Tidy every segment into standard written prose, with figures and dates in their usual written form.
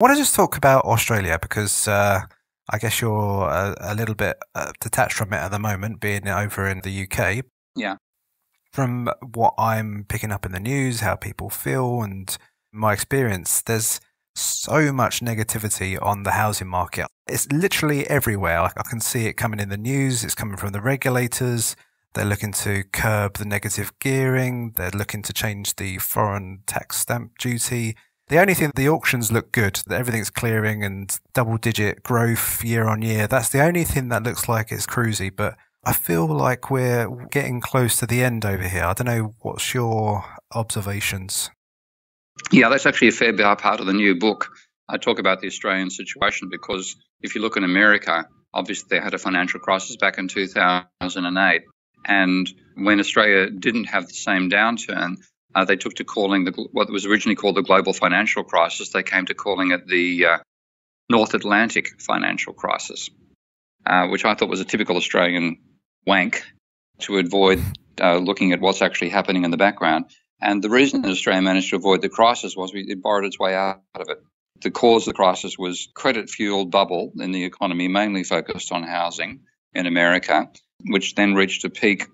I want to just talk about Australia because I guess you're a little bit detached from it at the moment, being over in the UK. Yeah. From what I'm picking up in the news, how people feel, and my experience, there's so much negativity on the housing market. It's literally everywhere. I can see it coming in the news. It's coming from the regulators. They're looking to curb the negative gearing. They're looking to change the foreign tax stamp duty. The only thing, the auctions look good, that everything's clearing and double-digit growth year on year. That's the only thing that looks like it's cruisy, but I feel like we're getting close to the end over here. I don't know, what's your observations? Yeah, that's actually a fair part of the new book. I talk about the Australian situation because if you look in America, obviously they had a financial crisis back in 2008. And when Australia didn't have the same downturn, they took to calling what was originally called the global financial crisis. They came to calling it the North Atlantic financial crisis, which I thought was a typical Australian wank to avoid looking at what's actually happening in the background. And the reason that Australia managed to avoid the crisis was it borrowed its way out of it. The cause of the crisis was credit-fueled bubble in the economy, mainly focused on housing in America, which then reached a peak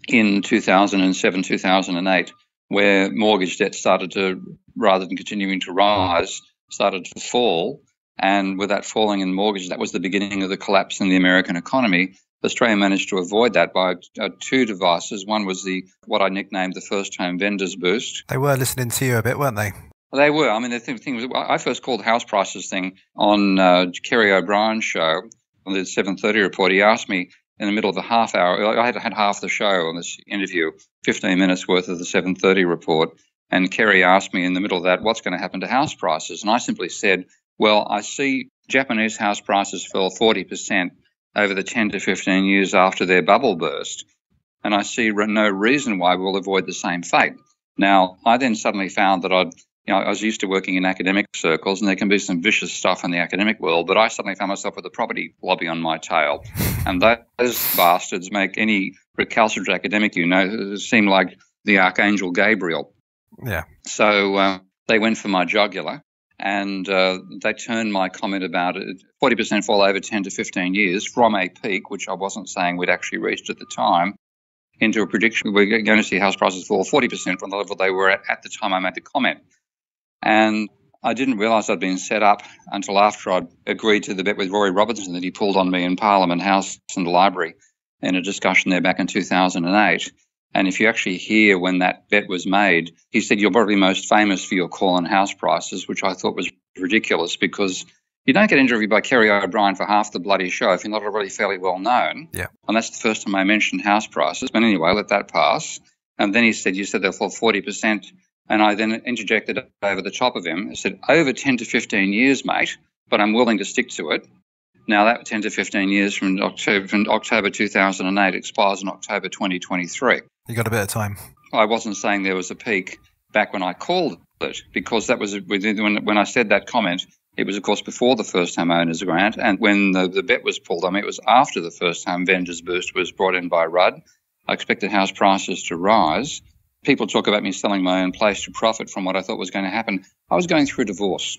in 2007, 2008, where mortgage debt started to, rather than continuing to rise, started to fall. And with that falling in mortgage, that was the beginning of the collapse in the American economy. Australia managed to avoid that by two devices. One was what I nicknamed the first home vendors boost. They were listening to you a bit, weren't they? They were. I mean, the thing was, I first called the house prices thing on Kerry O'Brien's show on the 7:30 report. He asked me in the middle of the half hour. I had half the show on this interview, 15 minutes worth of the 7:30 report. And Kerry asked me in the middle of that, what's going to happen to house prices? And I simply said, well, I see Japanese house prices fell 40% over the 10 to 15 years after their bubble burst. And I see no reason why we'll avoid the same fate. Now, I then suddenly found that I was used to working in academic circles, and there can be some vicious stuff in the academic world, but I suddenly found myself with a property lobby on my tail. And those bastards make any recalcitrant academic seem like the Archangel Gabriel. Yeah. So they went for my jugular, and they turned my comment about 40% fall over 10 to 15 years from a peak, which I wasn't saying we'd actually reached at the time, into a prediction we're going to see house prices fall 40% from the level they were at the time I made the comment. And I didn't realise I'd been set up until after I'd agreed to the bet with Rory Robertson that he pulled on me in Parliament House and the Library in a discussion there back in 2008. And if you actually hear when that bet was made, he said, you're probably most famous for your call on house prices, which I thought was ridiculous because you don't get interviewed by Kerry O'Brien for half the bloody show if you're not already fairly well known. Yeah. And that's the first time I mentioned house prices. But anyway, let that pass. And then he said, you said they'll fall 40%. And I then interjected over the top of him. I said, over 10 to 15 years, mate, but I'm willing to stick to it. Now, that 10 to 15 years from October 2008 expires in October 2023. You got a bit of time. I wasn't saying there was a peak back when I called it, because that was when I said that comment, it was, of course, before the First Home Owners Grant. And when the bet was pulled on me, it was after the First Home Vendors Boost was brought in by Rudd. I expected house prices to rise. People talk about me selling my own place to profit from what I thought was going to happen. I was going through a divorce.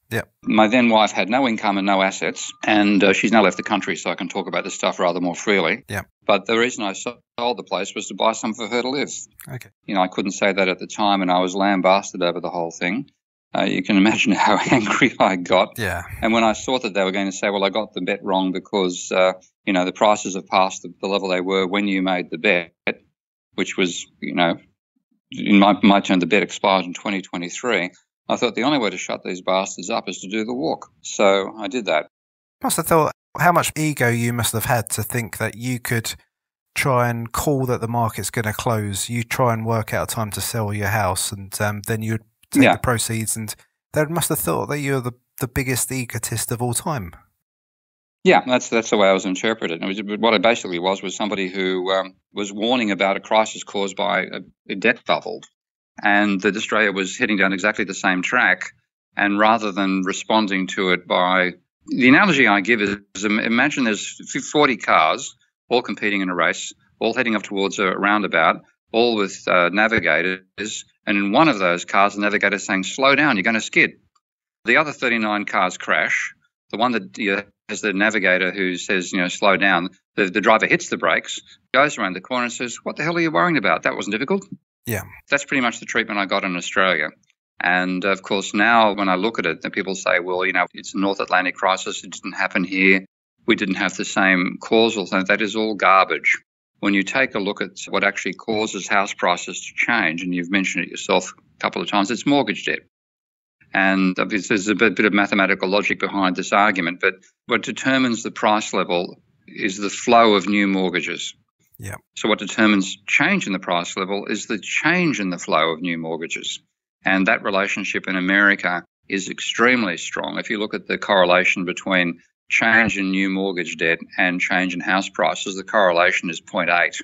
Yeah. My then wife had no income and no assets, and she's now left the country, so I can talk about this stuff rather more freely. Yeah. But the reason I sold the place was to buy some for her to live. Okay. I couldn't say that at the time, and I was lambasted over the whole thing. You can imagine how angry I got. Yeah. And when I saw that they were going to say, well, I got the bet wrong because, the prices have passed the level they were when you made the bet, which was, in my turn, the bet expired in 2023. I thought the only way to shut these bastards up is to do the walk. So I did that. Must have thought how much ego you must have had to think that you could try and call that the market's going to close. You try and work out a time to sell your house, and then you'd take the proceeds. And they must have thought that you're the biggest egotist of all time. Yeah, that's the way I was interpreted. What it basically was somebody who was warning about a crisis caused by a debt bubble, and that Australia was heading down exactly the same track. And rather than responding to it by the analogy I give is imagine there's 40 cars all competing in a race, all heading up towards a roundabout, all with navigators, and in one of those cars, the navigator's saying, slow down, you're going to skid. The other 39 cars crash. The one that has the navigator who says, slow down, the driver hits the brakes, goes around the corner and says, what the hell are you worrying about? That wasn't difficult. Yeah. That's pretty much the treatment I got in Australia. And of course, now when I look at it, the people say, well, it's a North Atlantic crisis. It didn't happen here. We didn't have the same causal thing. That is all garbage. When you take a look at what actually causes house prices to change, and you've mentioned it yourself a couple of times, it's mortgage debt. And there's a bit of mathematical logic behind this argument, but what determines the price level is the flow of new mortgages. Yeah. So what determines change in the price level is the change in the flow of new mortgages. And that relationship in America is extremely strong. If you look at the correlation between change in new mortgage debt and change in house prices, the correlation is 0.8.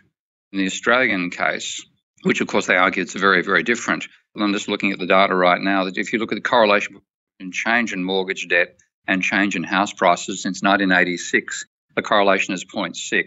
In the Australian case, which of course they argue it's very, very different, and I'm just looking at the data right now, that if you look at the correlation between change in mortgage debt and change in house prices since 1986, the correlation is 0.6.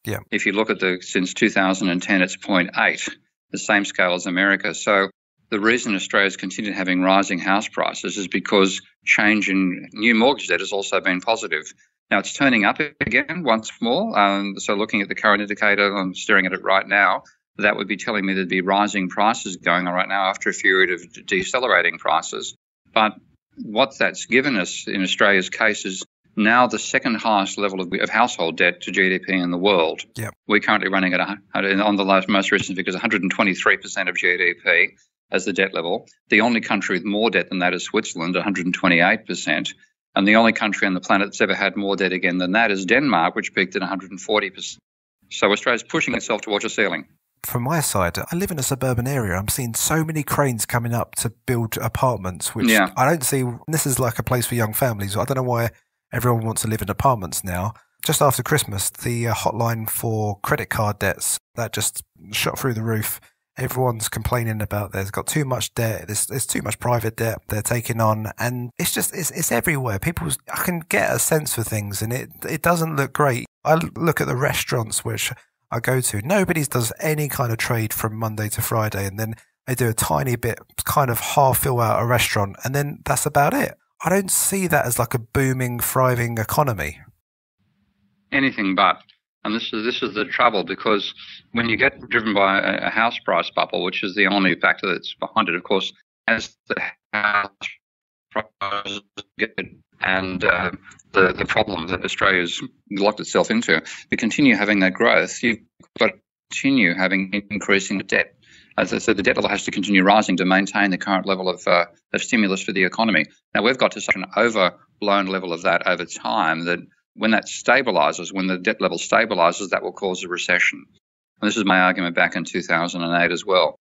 Yeah. If you look at since 2010, it's 0.8, the same scale as America. So the reason Australia's continued having rising house prices is because change in new mortgage debt has also been positive. Now, it's turning up again once more. So looking at the current indicator, I'm staring at it right now, that would be telling me there'd be rising prices going on right now after a period of decelerating prices. But what that's given us in Australia's case is now the second highest level of household debt to GDP in the world. Yep. We're currently running at, on the most recent figures, 123% of GDP as the debt level. The only country with more debt than that is Switzerland, 128%. And the only country on the planet that's ever had more debt again than that is Denmark, which peaked at 140%. So Australia's pushing itself towards a ceiling. From my side, I live in a suburban area. I'm seeing so many cranes coming up to build apartments, which I don't see. This is like a place for young families. I don't know why everyone wants to live in apartments now. Just after Christmas, the hotline for credit card debts, that just shot through the roof. Everyone's complaining about there's got too much debt, there's too much private debt they're taking on, and it's everywhere. I can get a sense for things, and it doesn't look great. I look at the restaurants which I go to. Nobody does any kind of trade from Monday to Friday, and then they do a tiny bit, kind of half fill out a restaurant, and then that's about it. I don't see that as like a booming, thriving economy. Anything but. And this is the trouble, because when you get driven by a house price bubble, which is the only factor that's behind it, of course, as the house prices get and the problem that Australia's locked itself into, to continue having that growth, you've got to continue having increasing debt. As I said, the debt level has to continue rising to maintain the current level of stimulus for the economy. Now, we've got to such an overblown level of that over time that when that stabilises, when the debt level stabilises, that will cause a recession. And this is my argument back in 2008 as well.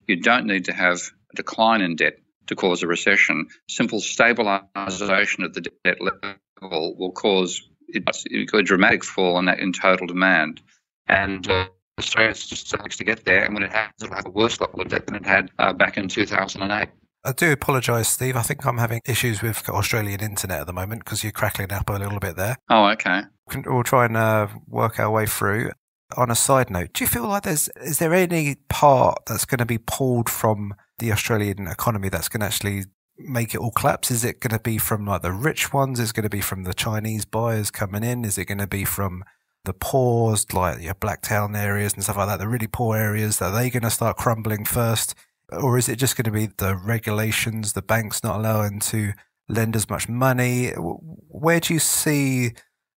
You don't need to have a decline in debt to cause a recession. Simple stabilisation of the debt level will cause a dramatic fall in total demand. And Australia just likes to get there, and when it has, it'll have a worse level of debt than it had back in 2008. I do apologise, Steve. I think I'm having issues with Australian internet at the moment because you're crackling up a little bit there. Oh, okay. We'll try and work our way through. On a side note, do you feel like is there any part that's going to be pulled from the Australian economy that's going to actually make it all collapse? Is it going to be from like the rich ones? Is it going to be from the Chinese buyers coming in? Is it going to be from the poor, like your Blacktown areas and stuff like that, the really poor areas? Are they going to start crumbling first? Or is it just going to be the regulations, the banks not allowing to lend as much money? Where do you see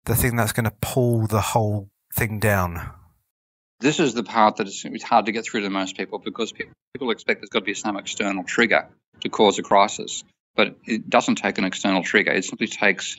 the thing that's going to pull the whole thing down? This is the part that it's hard to get through to most people, because people expect there's got to be some external trigger to cause a crisis. But it doesn't take an external trigger. It simply takes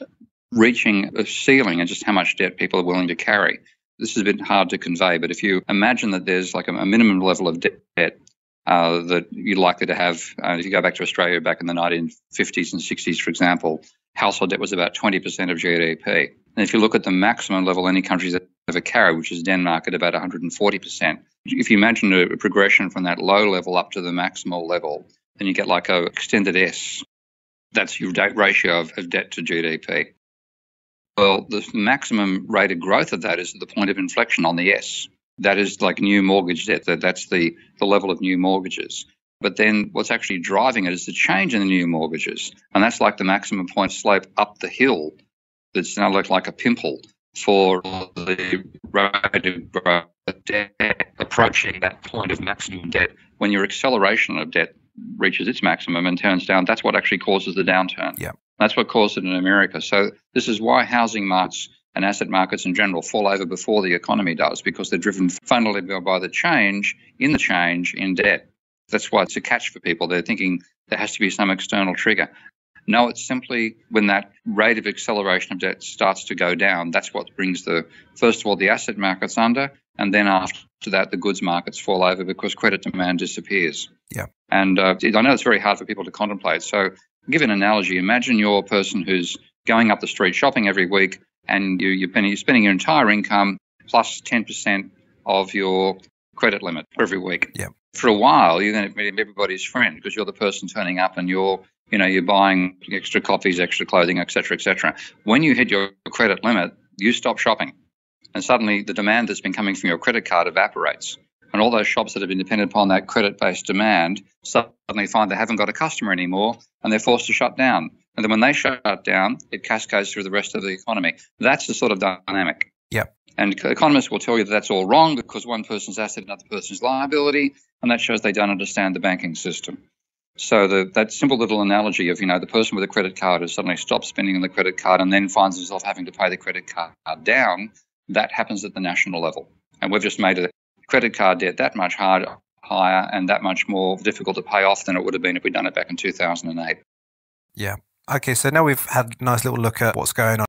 reaching a ceiling and just how much debt people are willing to carry. This is a bit hard to convey, but if you imagine that there's like a minimum level of debt that you're likely to have, if you go back to Australia back in the 1950s and 60s, for example, household debt was about 20% of GDP. And if you look at the maximum level any countries ever carry, which is Denmark at about 140%, if you imagine a progression from that low level up to the maximal level, then you get like a extended S. That's your ratio of debt to GDP. Well, the maximum rate of growth of that is the point of inflection on the S. That is like new mortgage debt. That's the level of new mortgages. But then what's actually driving it is the change in the new mortgages. And that's like the maximum point slope up the hill that's now looked like a pimple for the rate of growth of debt approaching that point of maximum debt. When your acceleration of debt reaches its maximum and turns down, that's what actually causes the downturn. Yeah. That's what caused it in America. So this is why housing markets and asset markets in general fall over before the economy does, because they're driven fundamentally by the change in debt. That's why it's a catch for people. They're thinking there has to be some external trigger. No, it's simply when that rate of acceleration of debt starts to go down, that's what brings first of all, the asset markets under, and then after that, the goods markets fall over because credit demand disappears. Yeah. And I know it's very hard for people to contemplate. So I'll give an analogy. Imagine you're a person who's going up the street shopping every week, and you're spending your entire income plus 10% of your credit limit every week. Yeah. For a while, you're going to be everybody's friend because you're the person turning up and you're buying extra coffees, extra clothing, et cetera, et cetera. When you hit your credit limit, you stop shopping. And suddenly the demand that's been coming from your credit card evaporates. And all those shops that have been dependent upon that credit-based demand suddenly find they haven't got a customer anymore and they're forced to shut down. And then when they shut down, it cascades through the rest of the economy. That's the sort of dynamic. Yep. And economists will tell you that that's all wrong because one person's asset, another person's liability, and that shows they don't understand the banking system. So that simple little analogy of, the person with a credit card who suddenly stops spending on the credit card and then finds himself having to pay the credit card down, that happens at the national level. And we've just made the credit card debt that much higher and that much more difficult to pay off than it would have been if we'd done it back in 2008. Yeah. Okay, so now we've had a nice little look at what's going on